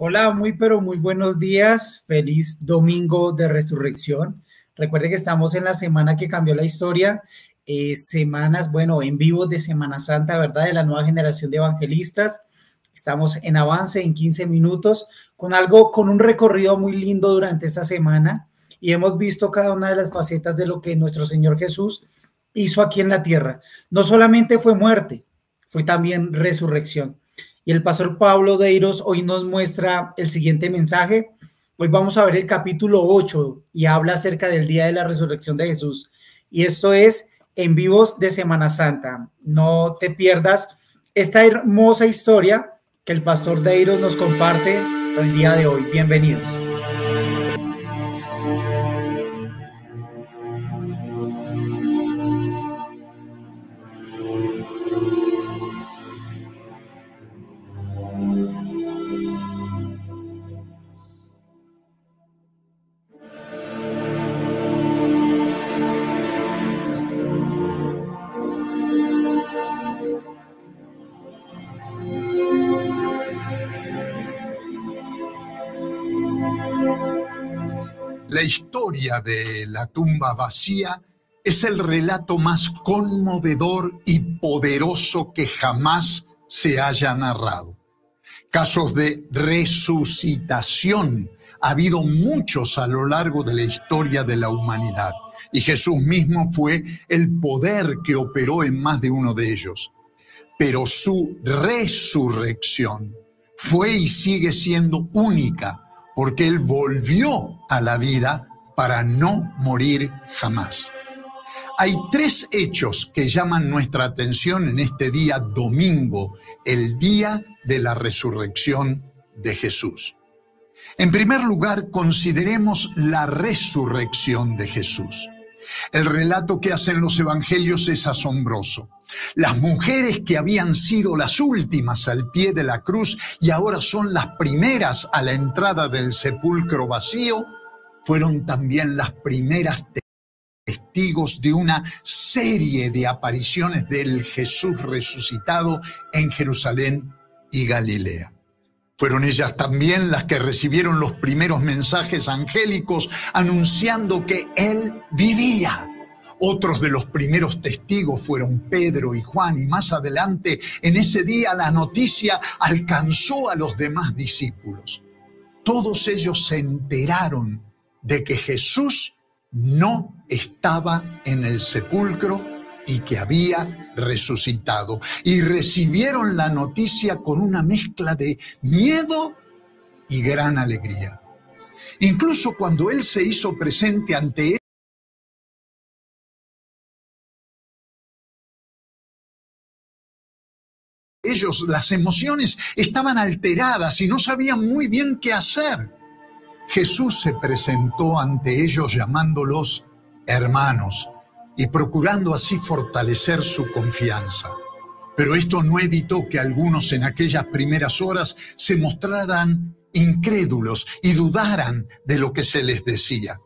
Hola, pero muy buenos días. Feliz domingo de resurrección. Recuerde que estamos en la semana que cambió la historia, semanas, en vivo de Semana Santa, ¿verdad? De la nueva generación de evangelistas. Estamos en avance en 15 minutos con un recorrido muy lindo durante esta semana y hemos visto cada una de las facetas de lo que nuestro Señor Jesús hizo aquí en la tierra. No solamente fue muerte, fue también resurrección. Y el pastor Pablo Deiros hoy nos muestra el siguiente mensaje. Hoy vamos a ver el capítulo 8 y habla acerca del día de la resurrección de Jesús. Y esto es en vivos de Semana Santa. No te pierdas esta hermosa historia que el pastor Deiros nos comparte el día de hoy. Bienvenidos. La historia de la tumba vacía es el relato más conmovedor y poderoso que jamás se haya narrado. Casos de resucitación ha habido muchos a lo largo de la historia de la humanidad, y Jesús mismo fue el poder que operó en más de uno de ellos. Pero su resurrección fue y sigue siendo única, porque Él volvió a la vida para no morir jamás. Hay tres hechos que llaman nuestra atención en este día domingo, el día de la resurrección de Jesús. En primer lugar, consideremos la resurrección de Jesús. El relato que hacen los evangelios es asombroso. Las mujeres que habían sido las últimas al pie de la cruz y ahora son las primeras a la entrada del sepulcro vacío, fueron también las primeras testigos de una serie de apariciones del Jesús resucitado en Jerusalén y Galilea. Fueron ellas también las que recibieron los primeros mensajes angélicos anunciando que Él vivía. Otros de los primeros testigos fueron Pedro y Juan, y más adelante, en ese día, la noticia alcanzó a los demás discípulos. Todos ellos se enteraron de que Jesús no estaba en el sepulcro y que había resucitado. Y recibieron la noticia con una mezcla de miedo y gran alegría. Incluso cuando Él se hizo presente ante ellos, las emociones estaban alteradas y no sabían muy bien qué hacer. Jesús se presentó ante ellos llamándolos hermanos y procurando así fortalecer su confianza. Pero esto no evitó que algunos en aquellas primeras horas se mostraran incrédulos y dudaran de lo que se les decía.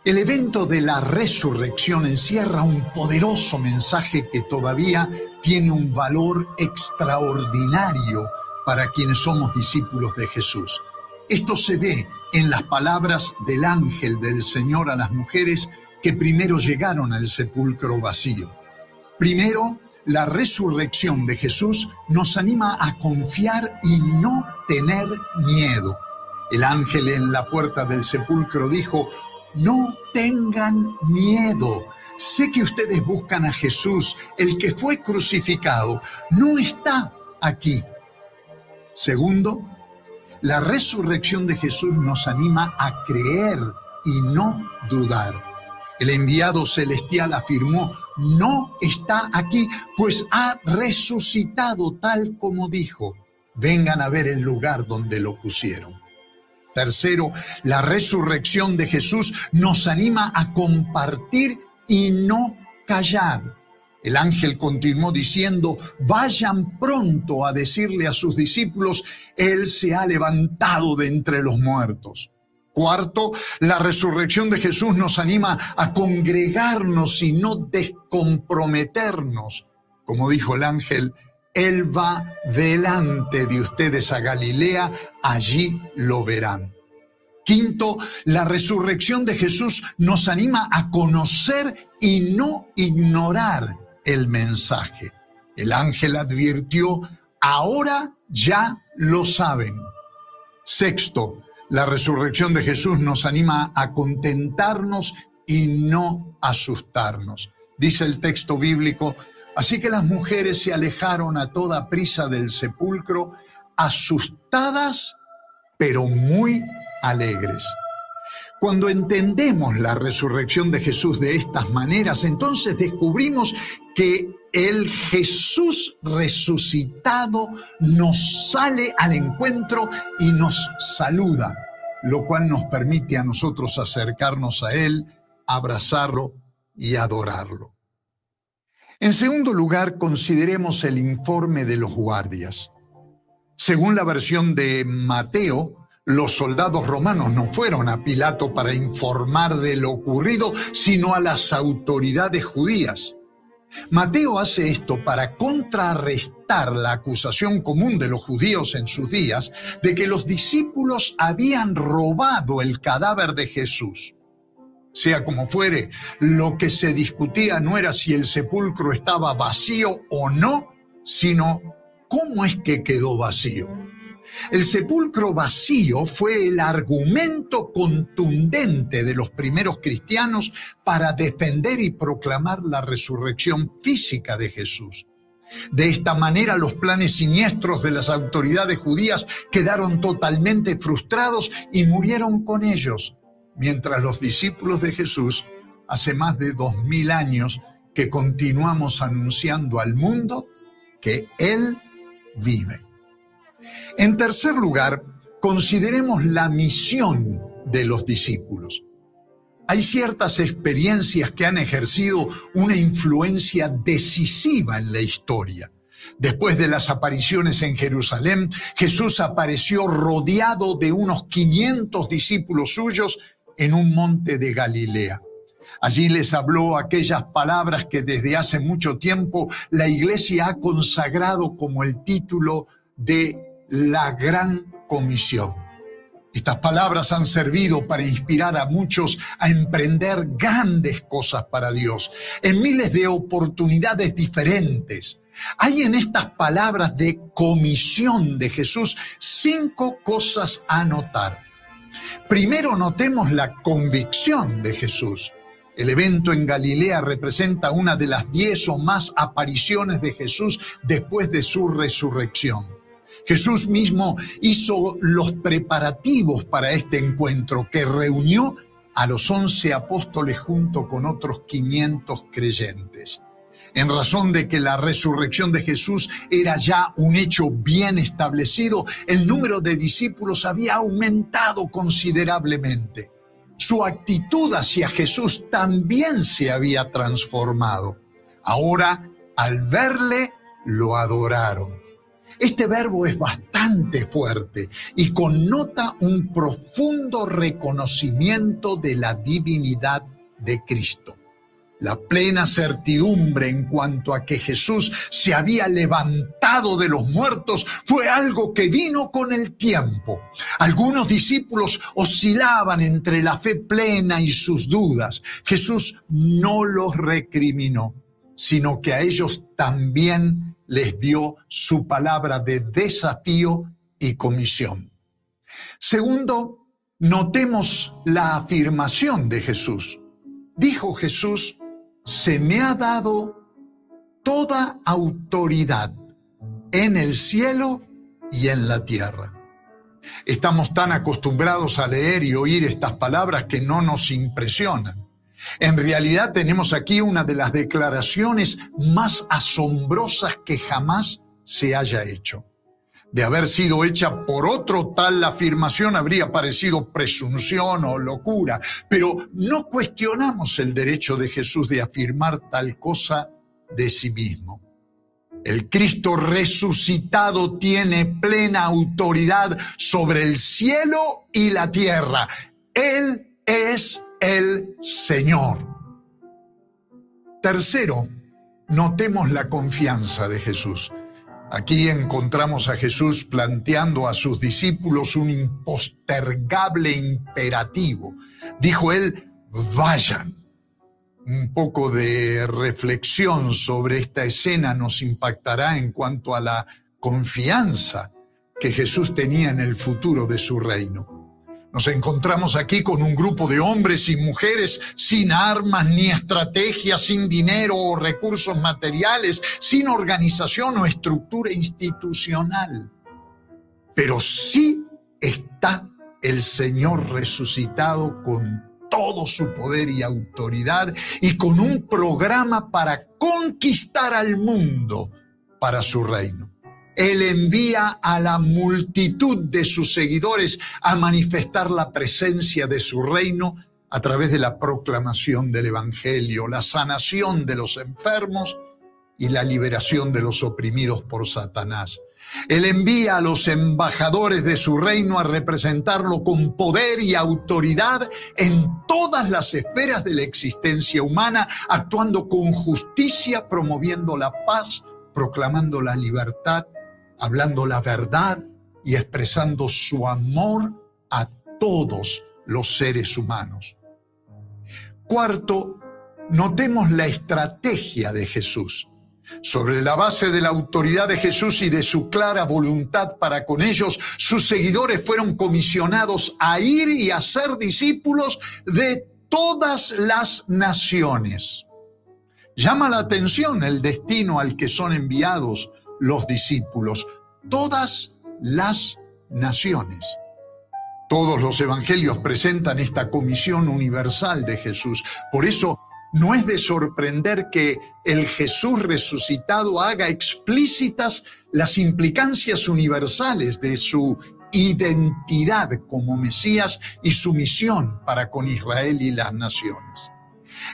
El evento de la resurrección encierra un poderoso mensaje que todavía tiene un valor extraordinario para quienes somos discípulos de Jesús. Esto se ve en las palabras del ángel del Señor a las mujeres que primero llegaron al sepulcro vacío. Primero, la resurrección de Jesús nos anima a confiar y no tener miedo. El ángel en la puerta del sepulcro dijo: no tengan miedo. Sé que ustedes buscan a Jesús, el que fue crucificado. No está aquí. Segundo, la resurrección de Jesús nos anima a creer y no dudar. El enviado celestial afirmó: no está aquí, pues ha resucitado tal como dijo. Vengan a ver el lugar donde lo pusieron. Tercero, la resurrección de Jesús nos anima a compartir y no callar. El ángel continuó diciendo: vayan pronto a decirle a sus discípulos, Él se ha levantado de entre los muertos. Cuarto, la resurrección de Jesús nos anima a congregarnos y no descomprometernos. Como dijo el ángel, Él va delante de ustedes a Galilea, allí lo verán. Quinto, la resurrección de Jesús nos anima a conocer y no ignorar el mensaje. El ángel advirtió, ahora ya lo saben. Sexto, la resurrección de Jesús nos anima a contentarnos y no asustarnos. Dice el texto bíblico, así que las mujeres se alejaron a toda prisa del sepulcro, asustadas, pero muy alegres. Cuando entendemos la resurrección de Jesús de estas maneras, entonces descubrimos que el Jesús resucitado nos sale al encuentro y nos saluda, lo cual nos permite a nosotros acercarnos a Él, abrazarlo y adorarlo. En segundo lugar, consideremos el informe de los guardias. Según la versión de Mateo, los soldados romanos no fueron a Pilato para informar de lo ocurrido, sino a las autoridades judías. Mateo hace esto para contrarrestar la acusación común de los judíos en sus días de que los discípulos habían robado el cadáver de Jesús. Sea como fuere, lo que se discutía no era si el sepulcro estaba vacío o no, sino cómo es que quedó vacío. El sepulcro vacío fue el argumento contundente de los primeros cristianos para defender y proclamar la resurrección física de Jesús. De esta manera, los planes siniestros de las autoridades judías quedaron totalmente frustrados y murieron con ellos, mientras los discípulos de Jesús, hace más de 2000 años, que continuamos anunciando al mundo que Él vive. En tercer lugar, consideremos la misión de los discípulos. Hay ciertas experiencias que han ejercido una influencia decisiva en la historia. Después de las apariciones en Jerusalén, Jesús apareció rodeado de unos 500 discípulos suyos en un monte de Galilea. Allí les habló aquellas palabras que desde hace mucho tiempo la Iglesia ha consagrado como el título de la Gran Comisión. Estas palabras han servido para inspirar a muchos a emprender grandes cosas para Dios, en miles de oportunidades diferentes. Hay en estas palabras de comisión de Jesús 5 cosas a notar. Primero, notemos la convicción de Jesús. El evento en Galilea representa una de las 10 o más apariciones de Jesús después de su resurrección. Jesús mismo hizo los preparativos para este encuentro, que reunió a los 11 apóstoles junto con otros 500 creyentes. En razón de que la resurrección de Jesús era ya un hecho bien establecido, el número de discípulos había aumentado considerablemente. Su actitud hacia Jesús también se había transformado. Ahora, al verle, lo adoraron. Este verbo es bastante fuerte y connota un profundo reconocimiento de la divinidad de Cristo. La plena certidumbre en cuanto a que Jesús se había levantado de los muertos fue algo que vino con el tiempo. Algunos discípulos oscilaban entre la fe plena y sus dudas. Jesús no los recriminó, sino que a ellos también les dio su palabra de desafío y comisión. Segundo, notemos la afirmación de Jesús. Dijo Jesús: se me ha dado toda autoridad en el cielo y en la tierra. Estamos tan acostumbrados a leer y oír estas palabras que no nos impresionan. En realidad tenemos aquí una de las declaraciones más asombrosas que jamás se haya hecho. De haber sido hecha por otro, tal afirmación habría parecido presunción o locura, pero no cuestionamos el derecho de Jesús de afirmar tal cosa de sí mismo. El Cristo resucitado tiene plena autoridad sobre el cielo y la tierra. Él es el Señor. Tercero, notemos la confianza de Jesús. Aquí encontramos a Jesús planteando a sus discípulos un impostergable imperativo. Dijo él, vayan. Un poco de reflexión sobre esta escena nos impactará en cuanto a la confianza que Jesús tenía en el futuro de su reino. Nos encontramos aquí con un grupo de hombres y mujeres sin armas ni estrategias, sin dinero o recursos materiales, sin organización o estructura institucional. Pero sí está el Señor resucitado con todo su poder y autoridad y con un programa para conquistar al mundo para su reino. Él envía a la multitud de sus seguidores a manifestar la presencia de su reino a través de la proclamación del Evangelio, la sanación de los enfermos y la liberación de los oprimidos por Satanás. Él envía a los embajadores de su reino a representarlo con poder y autoridad en todas las esferas de la existencia humana, actuando con justicia, promoviendo la paz, proclamando la libertad, hablando la verdad y expresando su amor a todos los seres humanos. Cuarto, notemos la estrategia de Jesús. Sobre la base de la autoridad de Jesús y de su clara voluntad para con ellos, sus seguidores fueron comisionados a ir y a ser discípulos de todas las naciones. Llama la atención el destino al que son enviados los discípulos, todas las naciones. Todos los evangelios presentan esta comisión universal de Jesús. Por eso no es de sorprender que el Jesús resucitado haga explícitas las implicancias universales de su identidad como Mesías y su misión para con Israel y las naciones.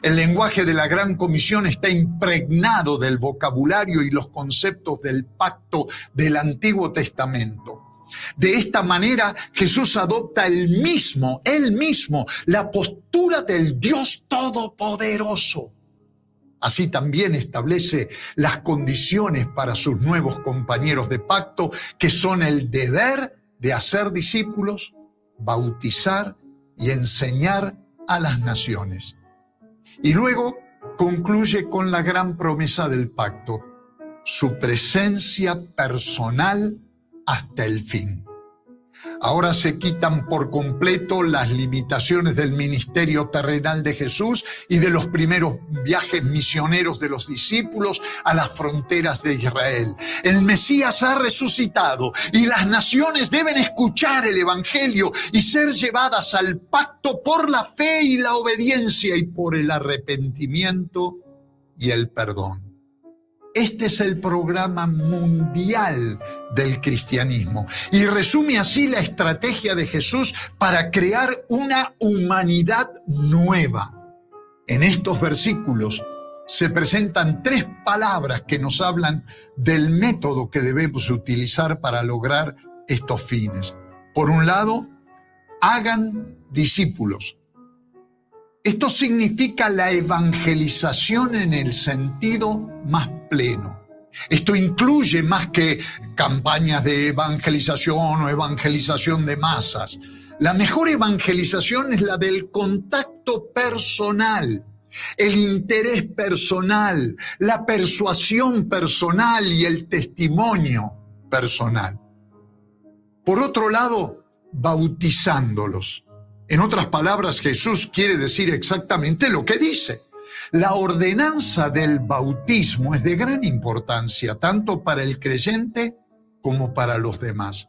El lenguaje de la Gran Comisión está impregnado del vocabulario y los conceptos del pacto del Antiguo Testamento. De esta manera, Jesús adopta él mismo, la postura del Dios Todopoderoso. Así también establece las condiciones para sus nuevos compañeros de pacto, que son el deber de hacer discípulos, bautizar y enseñar a las naciones. Y luego concluye con la gran promesa del pacto, su presencia personal hasta el fin. Ahora se quitan por completo las limitaciones del ministerio terrenal de Jesús y de los primeros viajes misioneros de los discípulos a las fronteras de Israel. El Mesías ha resucitado y las naciones deben escuchar el Evangelio y ser llevadas al pacto por la fe y la obediencia y por el arrepentimiento y el perdón. Este es el programa mundial del cristianismo y resume así la estrategia de Jesús para crear una humanidad nueva. En estos versículos se presentan 3 palabras que nos hablan del método que debemos utilizar para lograr estos fines. Por un lado, hagan discípulos. Esto significa la evangelización en el sentido más pleno. Esto incluye más que campañas de evangelización o evangelización de masas. La mejor evangelización es la del contacto personal, el interés personal, la persuasión personal y el testimonio personal. Por otro lado, bautizándolos. En otras palabras, Jesús quiere decir exactamente lo que dice. La ordenanza del bautismo es de gran importancia, tanto para el creyente como para los demás.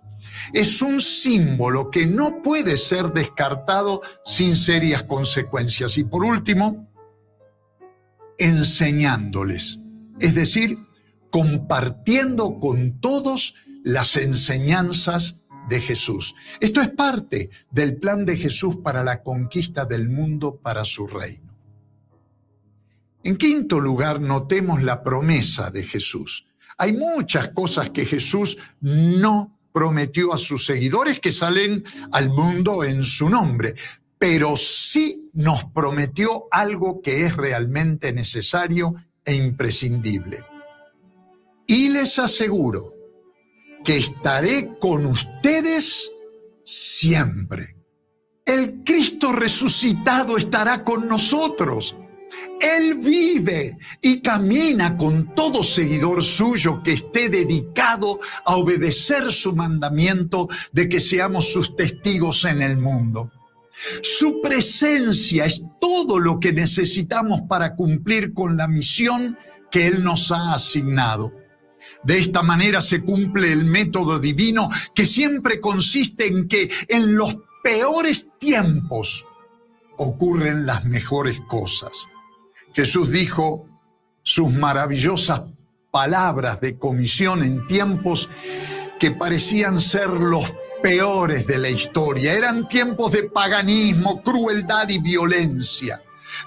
Es un símbolo que no puede ser descartado sin serias consecuencias. Y por último, enseñándoles, es decir, compartiendo con todos las enseñanzas de Jesús. Esto es parte del plan de Jesús para la conquista del mundo para su reino. En quinto lugar, notemos la promesa de Jesús. Hay muchas cosas que Jesús no prometió a sus seguidores que salen al mundo en su nombre, pero sí nos prometió algo que es realmente necesario e imprescindible. Y les aseguro que estaré con ustedes siempre. El Cristo resucitado estará con nosotros. Él vive y camina con todo seguidor suyo que esté dedicado a obedecer su mandamiento de que seamos sus testigos en el mundo. Su presencia es todo lo que necesitamos para cumplir con la misión que Él nos ha asignado. De esta manera se cumple el método divino que siempre consiste en que en los peores tiempos ocurren las mejores cosas. Jesús dijo sus maravillosas palabras de comisión en tiempos que parecían ser los peores de la historia. Eran tiempos de paganismo, crueldad y violencia.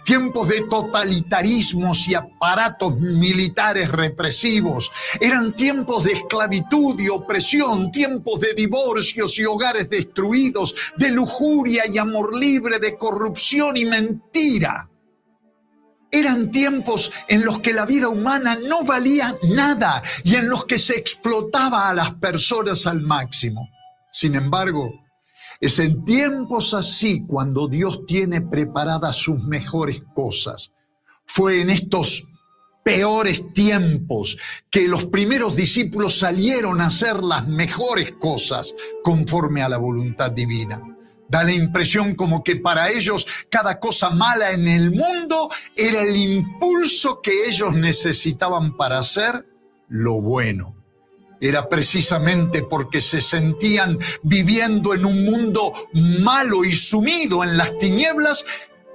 Tiempos de totalitarismos y aparatos militares represivos. Eran tiempos de esclavitud y opresión, tiempos de divorcios y hogares destruidos, de lujuria y amor libre, de corrupción y mentira. Eran tiempos en los que la vida humana no valía nada y en los que se explotaba a las personas al máximo. Sin embargo, es en tiempos así cuando Dios tiene preparadas sus mejores cosas. Fue en estos peores tiempos que los primeros discípulos salieron a hacer las mejores cosas conforme a la voluntad divina. Da la impresión como que para ellos cada cosa mala en el mundo era el impulso que ellos necesitaban para hacer lo bueno. Era precisamente porque se sentían viviendo en un mundo malo y sumido en las tinieblas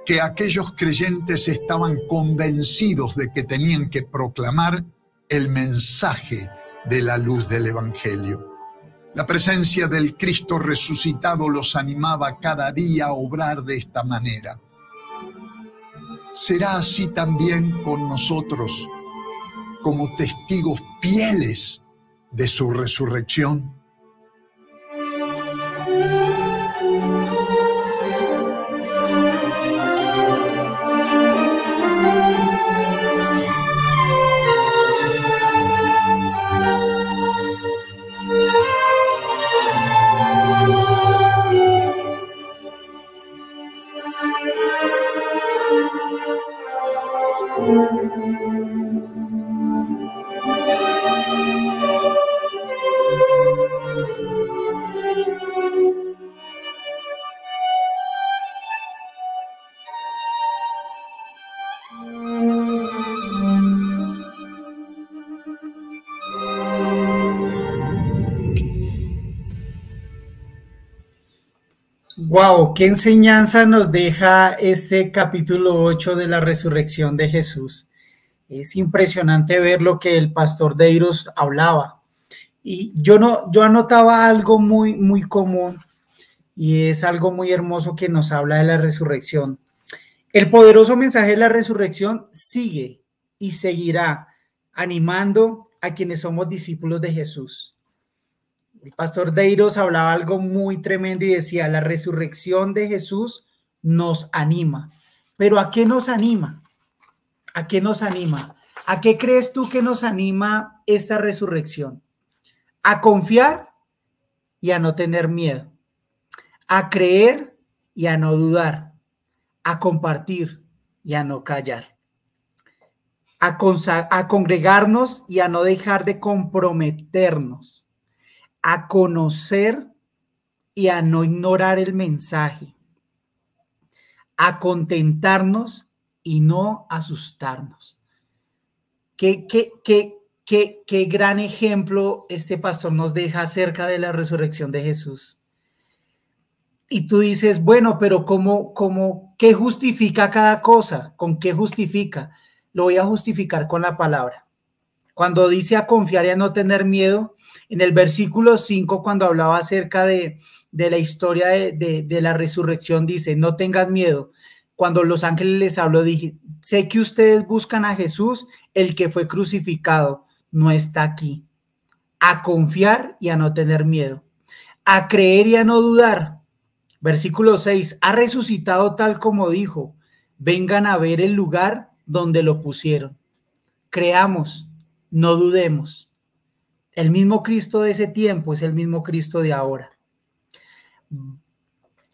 que aquellos creyentes estaban convencidos de que tenían que proclamar el mensaje de la luz del Evangelio. La presencia del Cristo resucitado los animaba cada día a obrar de esta manera. Será así también con nosotros, como testigos fieles de su resurrección. Wow, qué enseñanza nos deja este capítulo 8 de la resurrección de Jesús. Es impresionante ver lo que el pastor Deiros hablaba. Y yo anotaba algo muy común y es algo muy hermoso que nos habla de la resurrección. El poderoso mensaje de la resurrección sigue y seguirá animando a quienes somos discípulos de Jesús. El pastor Deiros hablaba algo muy tremendo y decía, la resurrección de Jesús nos anima. ¿Pero a qué nos anima? ¿A qué nos anima? ¿A qué crees tú que nos anima esta resurrección? A confiar y a no tener miedo. A creer y a no dudar. A compartir y a no callar. A congregarnos y a no dejar de comprometernos. A conocer y a no ignorar el mensaje, a contentarnos y no asustarnos. Qué gran ejemplo este pastor nos deja acerca de la resurrección de Jesús. Y tú dices, bueno, pero ¿qué justifica cada cosa? ¿Con qué justifica? Lo voy a justificar con la palabra. Cuando dice a confiar y a no tener miedo, en el versículo 5, cuando hablaba acerca de la historia de la resurrección, dice, no tengan miedo. Cuando los ángeles les habló, dije, sé que ustedes buscan a Jesús, el que fue crucificado, no está aquí. A confiar y a no tener miedo. A creer y a no dudar. Versículo 6, ha resucitado tal como dijo, vengan a ver el lugar donde lo pusieron. Creamos, no dudemos. El mismo Cristo de ese tiempo es el mismo Cristo de ahora.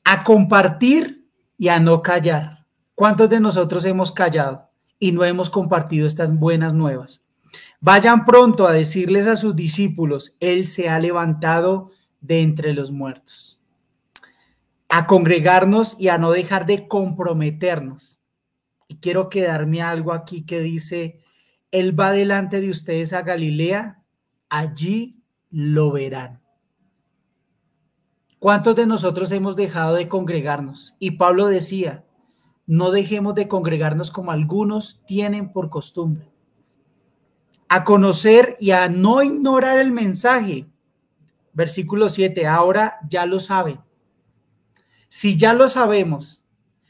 A compartir y a no callar. ¿Cuántos de nosotros hemos callado y no hemos compartido estas buenas nuevas? Vayan pronto a decirles a sus discípulos, Él se ha levantado de entre los muertos. A congregarnos y a no dejar de comprometernos. Y quiero quedarme algo aquí que dice, Él va delante de ustedes a Galilea, allí lo verán. ¿Cuántos de nosotros hemos dejado de congregarnos? Y Pablo decía, no dejemos de congregarnos como algunos tienen por costumbre. A conocer y a no ignorar el mensaje. Versículo 7, ahora ya lo saben. Si ya lo sabemos,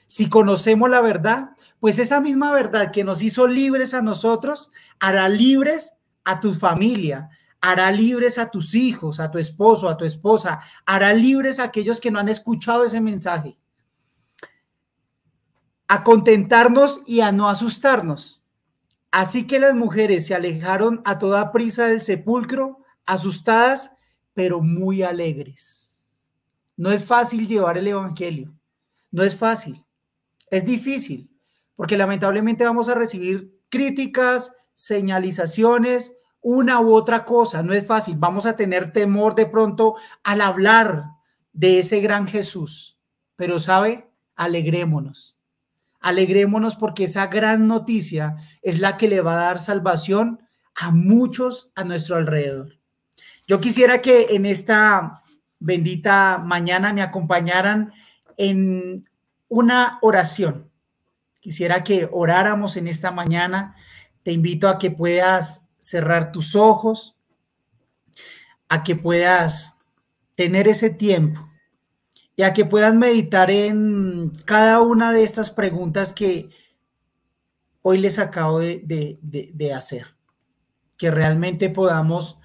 si conocemos la verdad, pues esa misma verdad que nos hizo libres a nosotros, hará libres a tu familia, hará libres a tus hijos, a tu esposo, a tu esposa, hará libres a aquellos que no han escuchado ese mensaje. A contentarnos y a no asustarnos. Así que las mujeres se alejaron a toda prisa del sepulcro, asustadas, pero muy alegres. No es fácil llevar el evangelio, no es fácil, es difícil, porque lamentablemente vamos a recibir críticas, señalizaciones, una u otra cosa, no es fácil, vamos a tener temor de pronto al hablar de ese gran Jesús, pero ¿sabe? Alegrémonos porque esa gran noticia es la que le va a dar salvación a muchos a nuestro alrededor. Yo quisiera que en esta bendita mañana me acompañaran en una oración. Quisiera que oráramos en esta mañana. Te invito a que puedas cerrar tus ojos, a que puedas tener ese tiempo y a que puedas meditar en cada una de estas preguntas que hoy les acabo de hacer. Que realmente podamos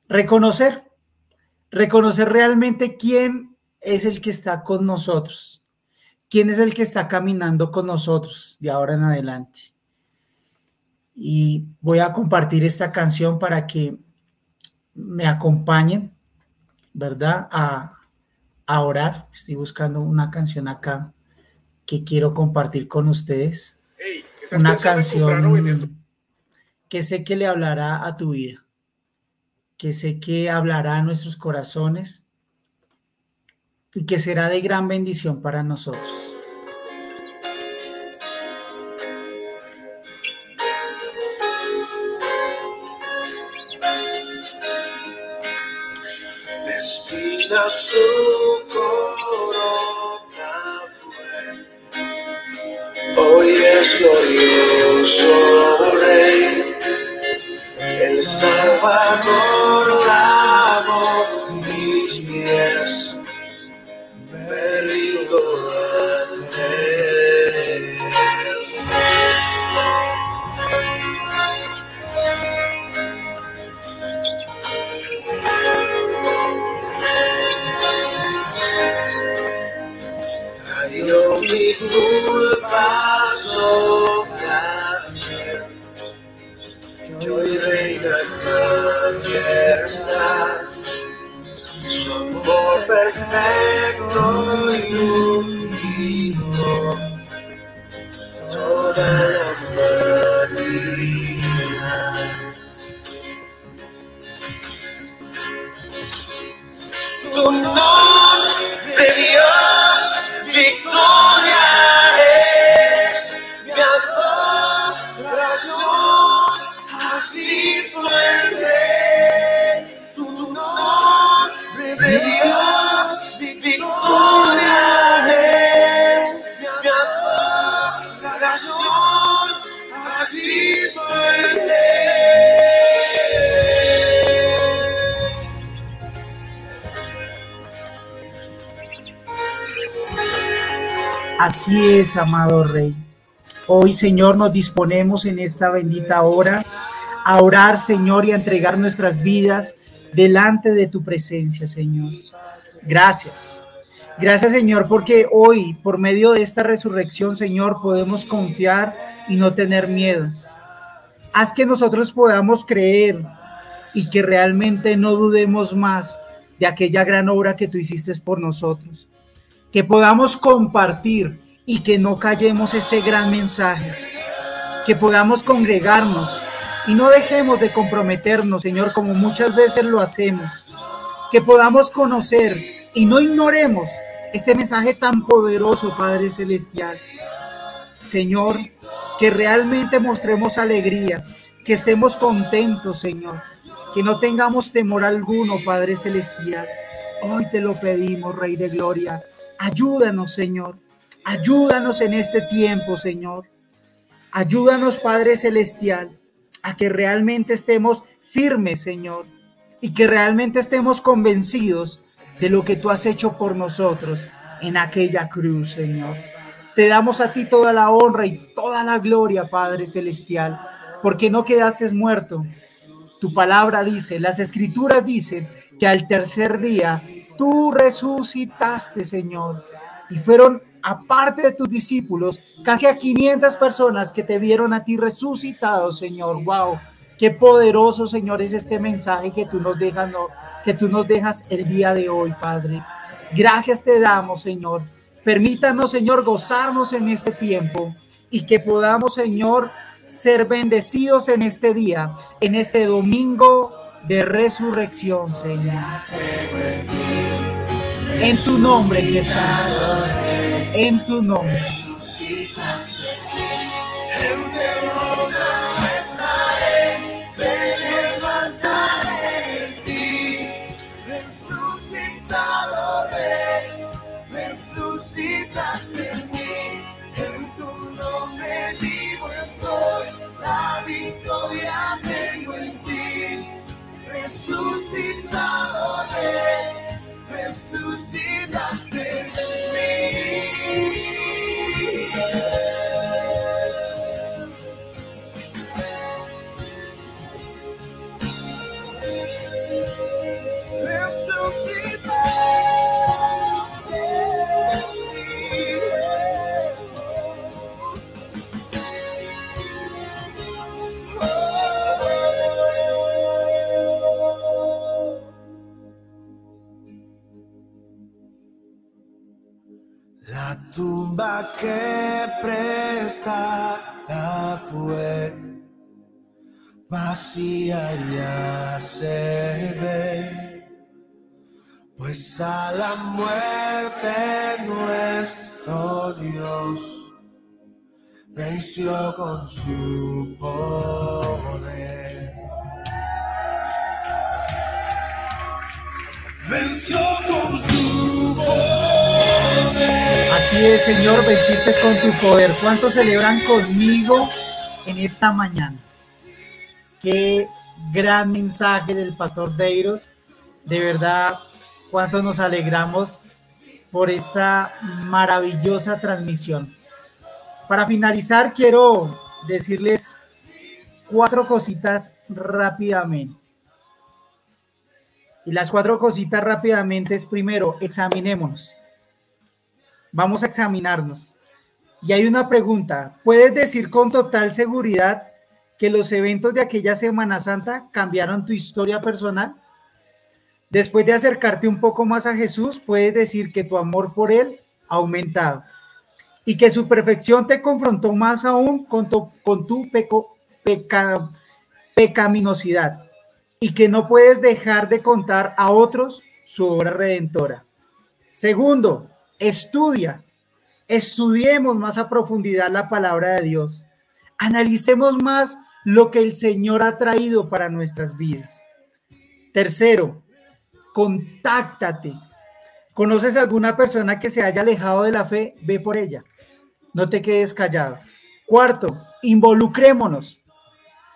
reconocer realmente quién es el que está con nosotros, quién es el que está caminando con nosotros de ahora en adelante. Y voy a compartir esta canción para que me acompañen, ¿verdad? A orar. Estoy buscando una canción acá que quiero compartir con ustedes. Una canción que sé que le hablará a tu vida, que sé que hablará a nuestros corazones y que será de gran bendición para nosotros. Despida su corona, hoy es glorioso Rey, el Salvador lavó mis pies, me rindo ante él. Yo mi culpa sobre él, yo reina en majestad, su amor perfecto iluminó toda la humanidad. Tu nombre, Dios, victoria es mi adoración a Cristo el Rey. Tu nombre, Dios, victoria es mi adoración a Cristo el Rey. Así es, amado Rey. Hoy, Señor, nos disponemos en esta bendita hora a orar, Señor, y a entregar nuestras vidas delante de tu presencia, Señor. Gracias. Gracias, Señor, porque hoy, por medio de esta resurrección, Señor, podemos confiar y no tener miedo. Haz que nosotros podamos creer y que realmente no dudemos más de aquella gran obra que tú hiciste por nosotros. Que podamos compartir y que no callemos este gran mensaje. Que podamos congregarnos y no dejemos de comprometernos, Señor, como muchas veces lo hacemos. Que podamos conocer y no ignoremos este mensaje tan poderoso, Padre Celestial. Señor, que realmente mostremos alegría, que estemos contentos, Señor, que no tengamos temor alguno, Padre Celestial. Hoy te lo pedimos, Rey de Gloria. Ayúdanos, Señor. Ayúdanos en este tiempo, Señor. Ayúdanos, Padre Celestial, a que realmente estemos firmes, Señor, y que realmente estemos convencidos de lo que tú has hecho por nosotros en aquella cruz, Señor. Te damos a ti toda la honra y toda la gloria, Padre Celestial, porque no quedaste muerto. Tu palabra dice, las escrituras dicen que al tercer día tú resucitaste, Señor, y fueron, aparte de tus discípulos, casi a 500 personas que te vieron a ti resucitado, Señor. Wow, qué poderoso, Señor, es este mensaje que tú nos dejas, que tú nos dejas el día de hoy, Padre. Gracias te damos, Señor. Permítanos, Señor, gozarnos en este tiempo y que podamos, Señor, ser bendecidos en este día, en este domingo de resurrección, Señor. En tu nombre, Jesús. En tu nombre. Victoria tengo en ti, resucitado Rey, resucitaste en mí. La tumba que prestada fue vacía ya se ve, pues a la muerte nuestro Dios venció con su poder. Venció con su poder. Así es, Señor, venciste con tu poder. ¿Cuántos celebran conmigo en esta mañana? Qué gran mensaje del pastor Deiros. De verdad, cuánto nos alegramos por esta maravillosa transmisión. Para finalizar, quiero decirles 4 cositas rápidamente. Y las 4 cositas rápidamente es: primero, examinémonos. Vamos a examinarnos. Y hay una pregunta: ¿puedes decir con total seguridad que los eventos de aquella Semana Santa cambiaron tu historia personal? Después de acercarte un poco más a Jesús, puedes decir que tu amor por Él ha aumentado y que su perfección te confrontó más aún con tu pecaminosidad, y que no puedes dejar de contar a otros su obra redentora. Segundo, estudiemos más a profundidad la palabra de Dios. Analicemos más lo que el Señor ha traído para nuestras vidas. Tercero, contáctate. ¿Conoces a alguna persona que se haya alejado de la fe? Ve por ella. No te quedes callado. Cuarto, involucrémonos.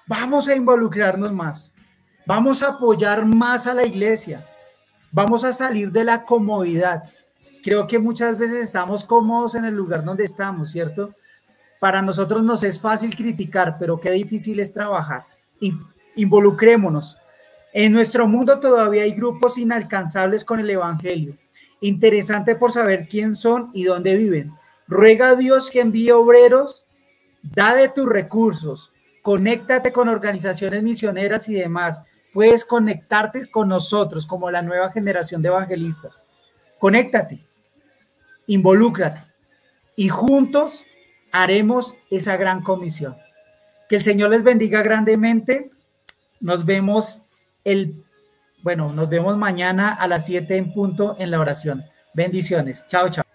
Vamos a involucrarnos más. Vamos a apoyar más a la iglesia. Vamos a salir de la comodidad. Creo que muchas veces estamos cómodos en el lugar donde estamos, ¿cierto? Para nosotros nos es fácil criticar, pero qué difícil es trabajar. Involucrémonos. En nuestro mundo todavía hay grupos inalcanzables con el evangelio. interesante por saber quién son y dónde viven. Ruega a Dios que envíe obreros, da de tus recursos, conéctate con organizaciones misioneras y demás. Puedes conectarte con nosotros como la nueva generación de evangelistas. Conéctate, involúcrate y juntos haremos esa gran comisión. Que el Señor les bendiga grandemente. Nos vemos nos vemos mañana a las 7 en punto en la oración. Bendiciones. Chao, chao.